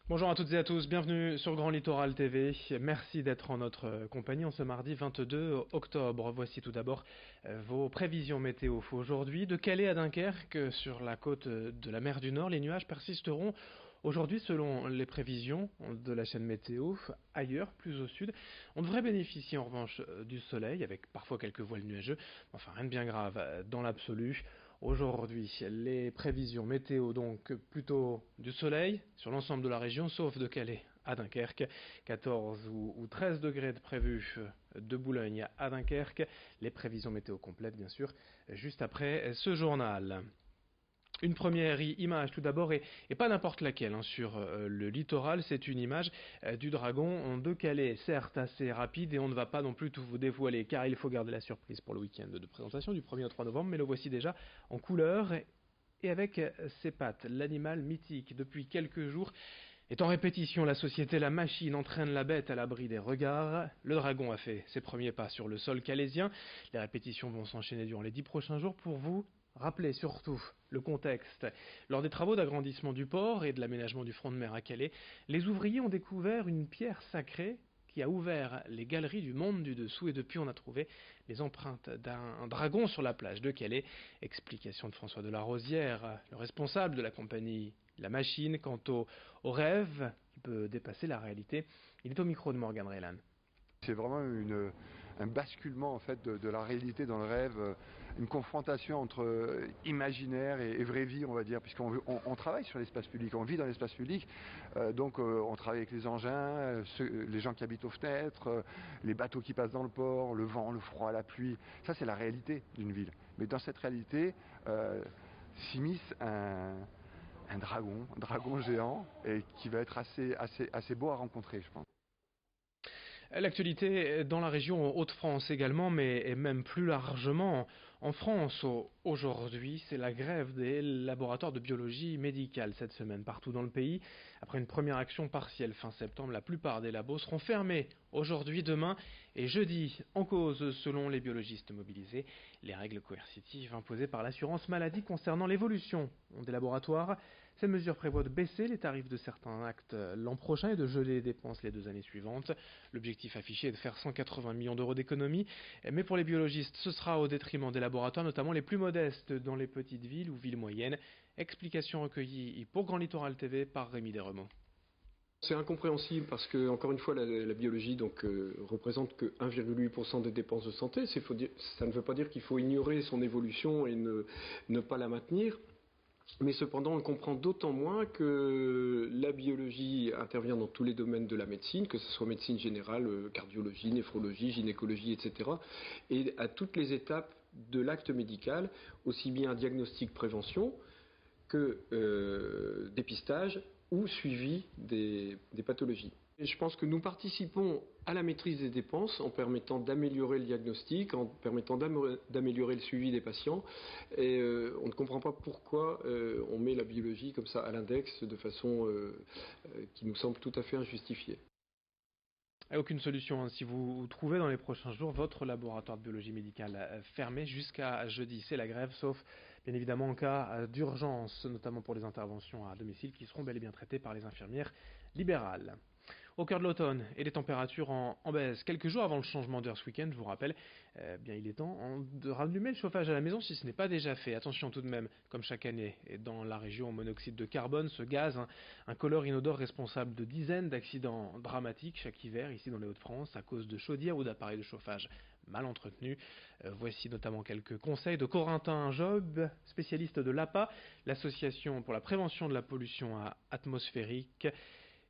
Bonjour à toutes et à tous, bienvenue sur Grand Littoral TV. Merci d'être en notre compagnie en ce mardi 22 octobre. Voici tout d'abord vos prévisions météo. Aujourd'hui, de Calais à Dunkerque, sur la côte de la mer du Nord, les nuages persisteront aujourd'hui selon les prévisions de la chaîne météo. Ailleurs, plus au sud, on devrait bénéficier en revanche du soleil avec parfois quelques voiles nuageux. Enfin, rien de bien grave dans l'absolu. Aujourd'hui, les prévisions météo, donc plutôt du soleil sur l'ensemble de la région, sauf de Calais à Dunkerque. 14 ou 13 degrés de prévus de Boulogne à Dunkerque. Les prévisions météo complètes, bien sûr, juste après ce journal. Une première image tout d'abord, et pas n'importe laquelle, sur le littoral. C'est une image du dragon de Calais, certes assez rapide, et on ne va pas non plus tout vous dévoiler, car il faut garder la surprise pour le week-end de présentation du 1er au 3 novembre, mais le voici déjà en couleur et avec ses pattes. L'animal mythique, depuis quelques jours, est en répétition. La société, la machine, entraîne la bête à l'abri des regards. Le dragon a fait ses premiers pas sur le sol calaisien. Les répétitions vont s'enchaîner durant les 10 prochains jours pour vous rappeler surtout le contexte. Lors des travaux d'agrandissement du port et de l'aménagement du front de mer à Calais, les ouvriers ont découvert une pierre sacrée qui a ouvert les galeries du monde du dessous, et depuis on a trouvé les empreintes d'un dragon sur la plage de Calais. Explication de François de la Rosière, le responsable de la compagnie La Machine, quant au rêve qui peut dépasser la réalité. Il est au micro de Morgan Raylan. C'est vraiment un basculement en fait de la réalité dans le rêve, une confrontation entre imaginaire et vraie vie, on va dire, puisqu'on travaille sur l'espace public, on vit dans l'espace public, donc on travaille avec les engins, les gens qui habitent aux fenêtres, les bateaux qui passent dans le port, le vent, le froid, la pluie. Ça c'est la réalité d'une ville. Mais dans cette réalité s'immisce un dragon géant, et qui va être assez beau à rencontrer, je pense. L'actualité dans la région Hauts-de-France également, mais même plus largement en France aujourd'hui, c'est la grève des laboratoires de biologie médicale cette semaine partout dans le pays. Après une première action partielle fin septembre, la plupart des labos seront fermés aujourd'hui, demain et jeudi. En cause, selon les biologistes mobilisés, les règles coercitives imposées par l'assurance maladie concernant l'évolution des laboratoires. Ces mesures prévoient de baisser les tarifs de certains actes l'an prochain et de geler les dépenses les 2 années suivantes. L'objectif affiché est de faire 180 millions d'euros d'économies, mais pour les biologistes, ce sera au détriment des laboratoires, notamment les plus modestes dans les petites villes ou villes moyennes. Explication recueillie pour Grand Littoral TV par Rémi Desremaux. C'est incompréhensible parce que, encore une fois, la biologie représente que 1,8% des dépenses de santé. Ça ne veut pas dire qu'il faut ignorer son évolution et ne pas la maintenir. Mais cependant, on le comprend d'autant moins que la biologie intervient dans tous les domaines de la médecine, que ce soit médecine générale, cardiologie, néphrologie, gynécologie, etc. Et à toutes les étapes de l'acte médical, aussi bien diagnostic-prévention que dépistage ou suivi des pathologies. Et je pense que nous participons à la maîtrise des dépenses en permettant d'améliorer le diagnostic, en permettant d'améliorer le suivi des patients. Et on ne comprend pas pourquoi on met la biologie comme ça à l'index de façon qui nous semble tout à fait injustifiée. Et aucune solution si vous trouvez dans les prochains jours votre laboratoire de biologie médicale fermé jusqu'à jeudi. C'est la grève, sauf bien évidemment en cas d'urgence, notamment pour les interventions à domicile qui seront bel et bien traitées par les infirmières libérales. Au cœur de l'automne et des températures en baisse, quelques jours avant le changement d'heure ce week-end, je vous rappelle, bien il est temps de rallumer le chauffage à la maison si ce n'est pas déjà fait. Attention tout de même, comme chaque année, et dans la région au monoxyde de carbone, ce gaz, un colore inodore responsable de dizaines d'accidents dramatiques chaque hiver ici dans les Hauts-de-France à cause de chaudières ou d'appareils de chauffage mal entretenus. Voici notamment quelques conseils de Corentin Job, spécialiste de l'APA, l'association pour la prévention de la pollution atmosphérique,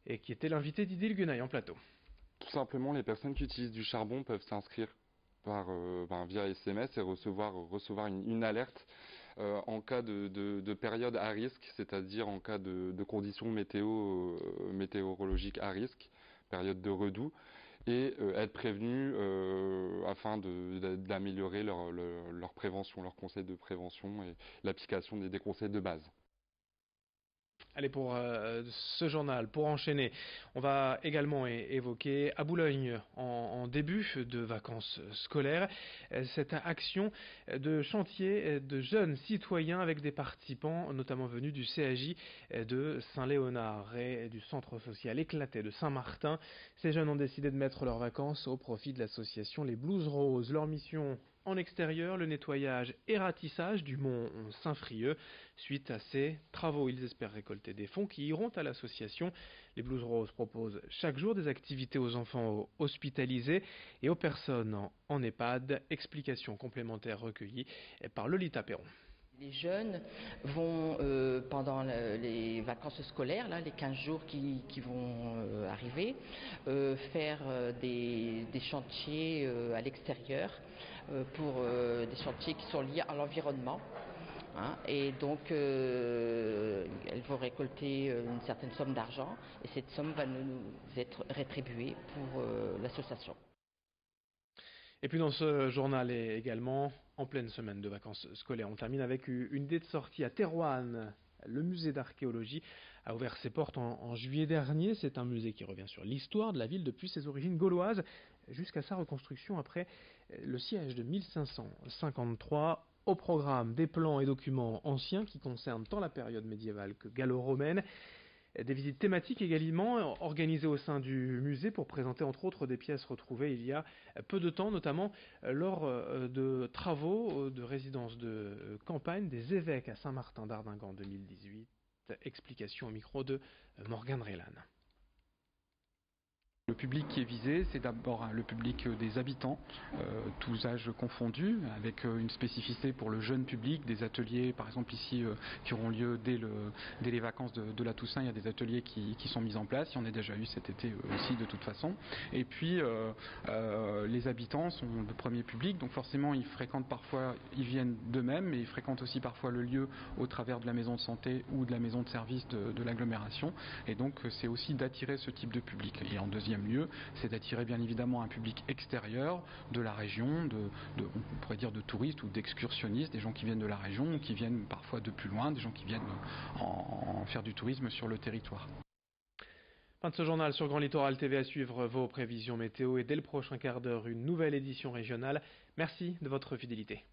et qui était l'invité d'Idil Gunaï en plateau. Tout simplement, les personnes qui utilisent du charbon peuvent s'inscrire via SMS et recevoir une alerte en cas de période à risque, c'est-à-dire en cas de conditions météorologiques à risque, période de redoux, et être prévenus afin d'améliorer leur prévention, leurs conseils de prévention et l'application des conseils de base. Allez, pour ce journal, pour enchaîner, on va également évoquer à Boulogne, en début de vacances scolaires, cette action de chantier de jeunes citoyens avec des participants, notamment venus du CAJ de Saint-Léonard et du centre social éclaté de Saint-Martin. Ces jeunes ont décidé de mettre leurs vacances au profit de l'association Les Blouses Roses. Leur mission en extérieur, le nettoyage et ratissage du mont Saint-Frieux. Suite à ces travaux, ils espèrent récolter des fonds qui iront à l'association. Les Blouses Roses proposent chaque jour des activités aux enfants hospitalisés et aux personnes en EHPAD. Explications complémentaires recueillies par Lolita Perron. Les jeunes vont, pendant les vacances scolaires, là, les 15 jours qui vont arriver, faire des chantiers à l'extérieur, pour des chantiers qui sont liés à l'environnement. Et donc, elles vont récolter une certaine somme d'argent et cette somme va nous être rétribuée pour l'association. Et puis dans ce journal également, en pleine semaine de vacances scolaires, on termine avec une idée de sortie à Thérouanne. Le musée d'archéologie a ouvert ses portes en juillet dernier. C'est un musée qui revient sur l'histoire de la ville depuis ses origines gauloises jusqu'à sa reconstruction après le siège de 1553. Au programme, des plans et documents anciens qui concernent tant la période médiévale que gallo-romaine. Des visites thématiques également organisées au sein du musée pour présenter entre autres des pièces retrouvées il y a peu de temps, notamment lors de travaux de résidence de campagne des évêques à Saint-Martin d'Ardingan en 2018. Explication au micro de Morgane Rélan. Le public qui est visé, c'est d'abord le public des habitants, tous âges confondus, avec une spécificité pour le jeune public, des ateliers par exemple ici qui auront lieu dès les vacances de la Toussaint. Il y a des ateliers qui sont mis en place, il y en a déjà eu cet été aussi de toute façon. Et puis les habitants sont le premier public, donc forcément ils fréquentent parfois, ils viennent d'eux-mêmes, mais ils fréquentent aussi parfois le lieu au travers de la maison de santé ou de la maison de service de l'agglomération. Et donc c'est aussi d'attirer ce type de public. Et en deuxième lieu, c'est d'attirer bien évidemment un public extérieur de la région, on pourrait dire de touristes ou d'excursionnistes, des gens qui viennent de la région ou qui viennent parfois de plus loin, des gens qui viennent en faire du tourisme sur le territoire. Fin de ce journal sur Grand Littoral TV. À suivre vos prévisions météo et dès le prochain quart d'heure, une nouvelle édition régionale. Merci de votre fidélité.